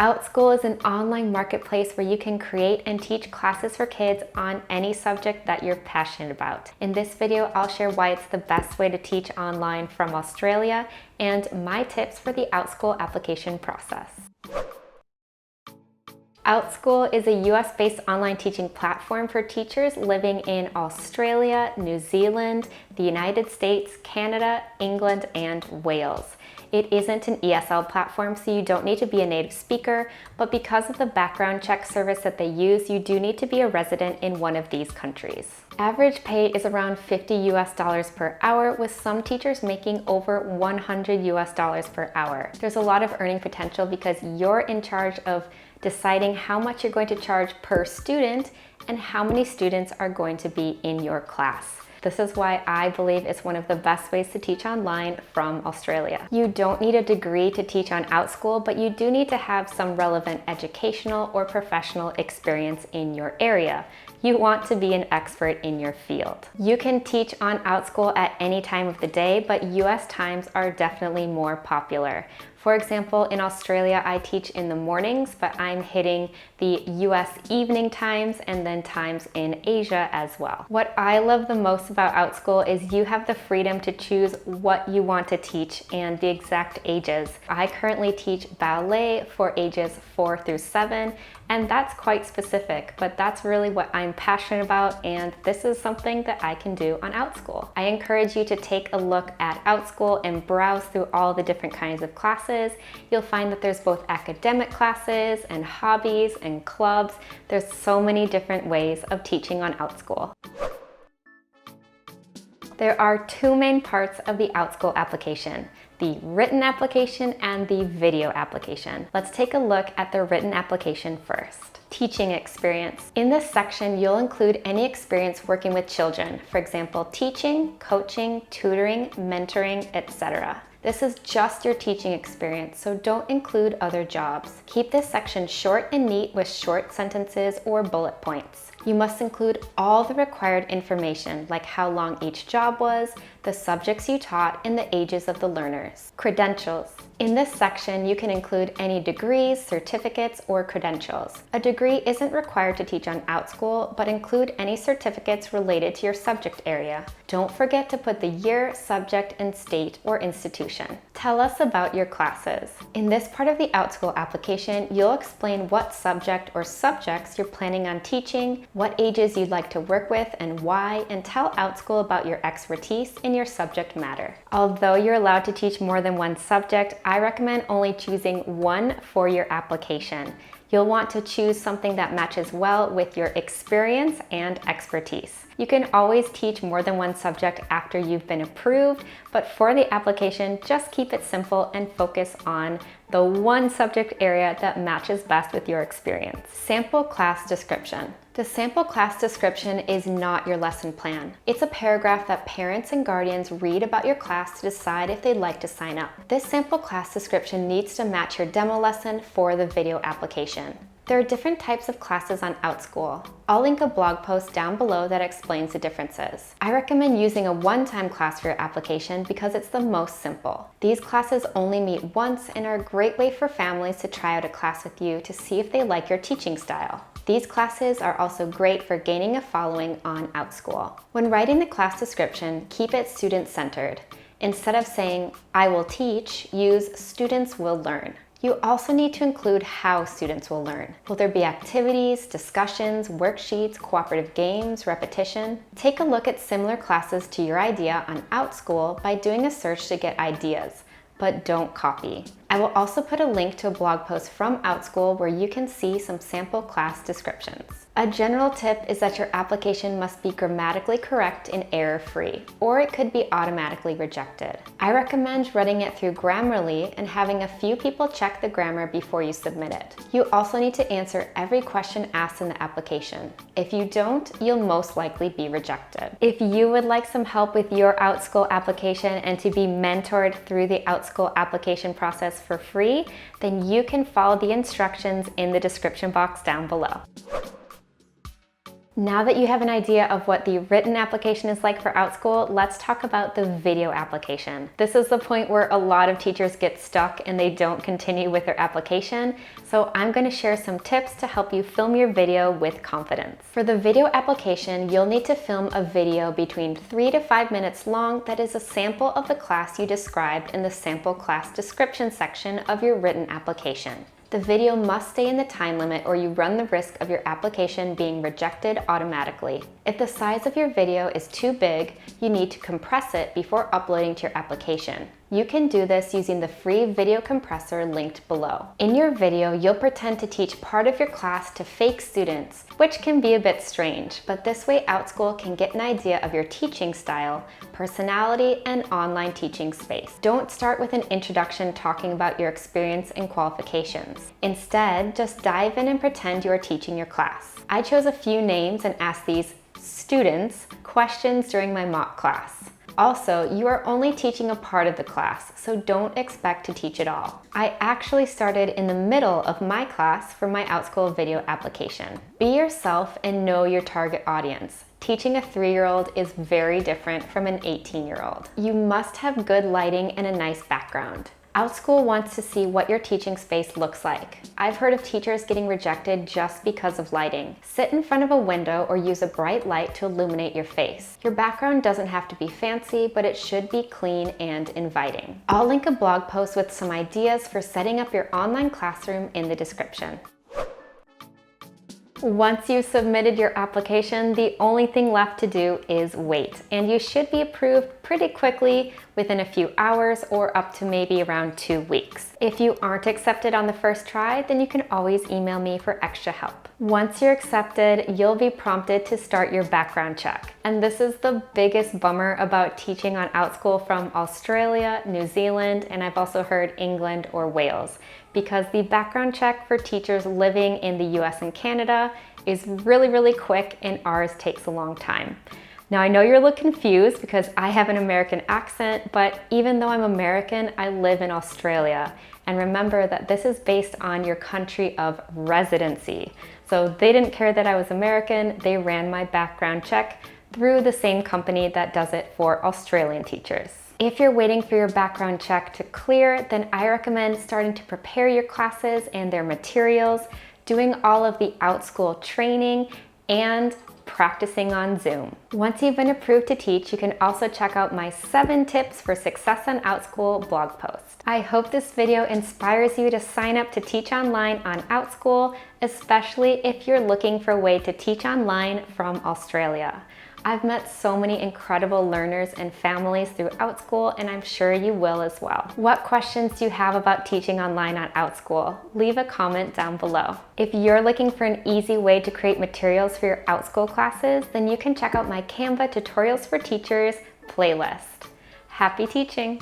Outschool is an online marketplace where you can create and teach classes for kids on any subject that you're passionate about. In this video, I'll share why it's the best way to teach online from Australia and my tips for the Outschool application process. Outschool is a US-based online teaching platform for teachers living in Australia, New Zealand, the United States, Canada, England, and Wales. It isn't an ESL platform, so you don't need to be a native speaker, but because of the background check service that they use, you do need to be a resident in one of these countries. Average pay is around $50 per hour, with some teachers making over $100 per hour. There's a lot of earning potential because you're in charge of deciding how much you're going to charge per student and how many students are going to be in your class. This is why I believe it's one of the best ways to teach online from Australia. You don't need a degree to teach on Outschool, but you do need to have some relevant educational or professional experience in your area. You want to be an expert in your field. You can teach on Outschool at any time of the day, but US times are definitely more popular. For example, in Australia, I teach in the mornings, but I'm hitting the US evening times and then times in Asia as well. What I love the most about Outschool is you have the freedom to choose what you want to teach and the exact ages. I currently teach ballet for ages 4 through 7, and that's quite specific, but that's really what I'm passionate about, and this is something that I can do on Outschool. I encourage you to take a look at Outschool and browse through all the different kinds of classes. You'll find that there's both academic classes and hobbies and clubs. There's so many different ways of teaching on Outschool. There are two main parts of the Outschool application: the written application and the video application. Let's take a look at the written application first. Teaching experience. In this section, you'll include any experience working with children, for example, teaching, coaching, tutoring, mentoring, etc. This is just your teaching experience, so don't include other jobs. Keep this section short and neat with short sentences or bullet points. You must include all the required information, like how long each job was, the subjects you taught, and the ages of the learners. Credentials. In this section, you can include any degrees, certificates, or credentials. A degree isn't required to teach on Outschool, but include any certificates related to your subject area. Don't forget to put the year, subject, and state or institution. Tell us about your classes. In this part of the Outschool application, you'll explain what subject or subjects you're planning on teaching, what ages you'd like to work with and why, and tell Outschool about your expertise in your subject matter. Although you're allowed to teach more than one subject, I recommend only choosing one for your application. You'll want to choose something that matches well with your experience and expertise. You can always teach more than one subject after you've been approved, but for the application, just keep it simple and focus on the one subject area that matches best with your experience. Sample class description. The sample class description is not your lesson plan. It's a paragraph that parents and guardians read about your class to decide if they'd like to sign up. This sample class description needs to match your demo lesson for the video application. There are different types of classes on Outschool. I'll link a blog post down below that explains the differences. I recommend using a one-time class for your application because it's the most simple. These classes only meet once and are a great way for families to try out a class with you to see if they like your teaching style. These classes are also great for gaining a following on Outschool. When writing the class description, keep it student-centered. Instead of saying, "I will teach," use "students will learn." You also need to include how students will learn. Will there be activities, discussions, worksheets, cooperative games, repetition? Take a look at similar classes to your idea on Outschool by doing a search to get ideas, but don't copy. I will also put a link to a blog post from Outschool where you can see some sample class descriptions. A general tip is that your application must be grammatically correct and error-free, or it could be automatically rejected. I recommend running it through Grammarly and having a few people check the grammar before you submit it. You also need to answer every question asked in the application. If you don't, you'll most likely be rejected. If you would like some help with your Outschool application and to be mentored through the Outschool application process for free, then you can follow the instructions in the description box down below. Now that you have an idea of what the written application is like for Outschool, let's talk about the video application. This is the point where a lot of teachers get stuck and they don't continue with their application, so I'm going to share some tips to help you film your video with confidence. For the video application, you'll need to film a video between 3 to 5 minutes long that is a sample of the class you described in the sample class description section of your written application. The video must stay in the time limit or you run the risk of your application being rejected automatically. If the size of your video is too big, you need to compress it before uploading to your application. You can do this using the free video compressor linked below. In your video, you'll pretend to teach part of your class to fake students, which can be a bit strange, but this way Outschool can get an idea of your teaching style, personality, and online teaching space. Don't start with an introduction talking about your experience and qualifications. Instead, just dive in and pretend you are teaching your class. I chose a few names and asked these students questions during my mock class. Also, you are only teaching a part of the class, so don't expect to teach it all. I actually started in the middle of my class for my Outschool video application. Be yourself and know your target audience. Teaching a 3-year-old is very different from an 18-year-old. You must have good lighting and a nice background. Outschool wants to see what your teaching space looks like. I've heard of teachers getting rejected just because of lighting. Sit in front of a window or use a bright light to illuminate your face. Your background doesn't have to be fancy, but it should be clean and inviting. I'll link a blog post with some ideas for setting up your online classroom in the description. Once you've submitted your application, the only thing left to do is wait, and you should be approved pretty quickly within a few hours or up to maybe around 2 weeks. If you aren't accepted on the first try, then you can always email me for extra help. Once you're accepted, you'll be prompted to start your background check. And this is the biggest bummer about teaching on Outschool from Australia, New Zealand, and I've also heard England or Wales, because the background check for teachers living in the US and Canada is really quick and ours takes a long time. Now I know you're a little confused because I have an American accent, but even though I'm American, I live in Australia. And remember that this is based on your country of residency. So they didn't care that I was American, they ran my background check through the same company that does it for Australian teachers. If you're waiting for your background check to clear, then I recommend starting to prepare your classes and their materials, doing all of the Outschool training, and practicing on Zoom. Once you've been approved to teach, you can also check out my 7 tips for success on Outschool blog post. I hope this video inspires you to sign up to teach online on Outschool, especially if you're looking for a way to teach online from Australia. I've met so many incredible learners and families through Outschool, and I'm sure you will as well. What questions do you have about teaching online on Outschool? Leave a comment down below. If you're looking for an easy way to create materials for your Outschool classes, then you can check out my Canva Tutorials for Teachers playlist. Happy teaching!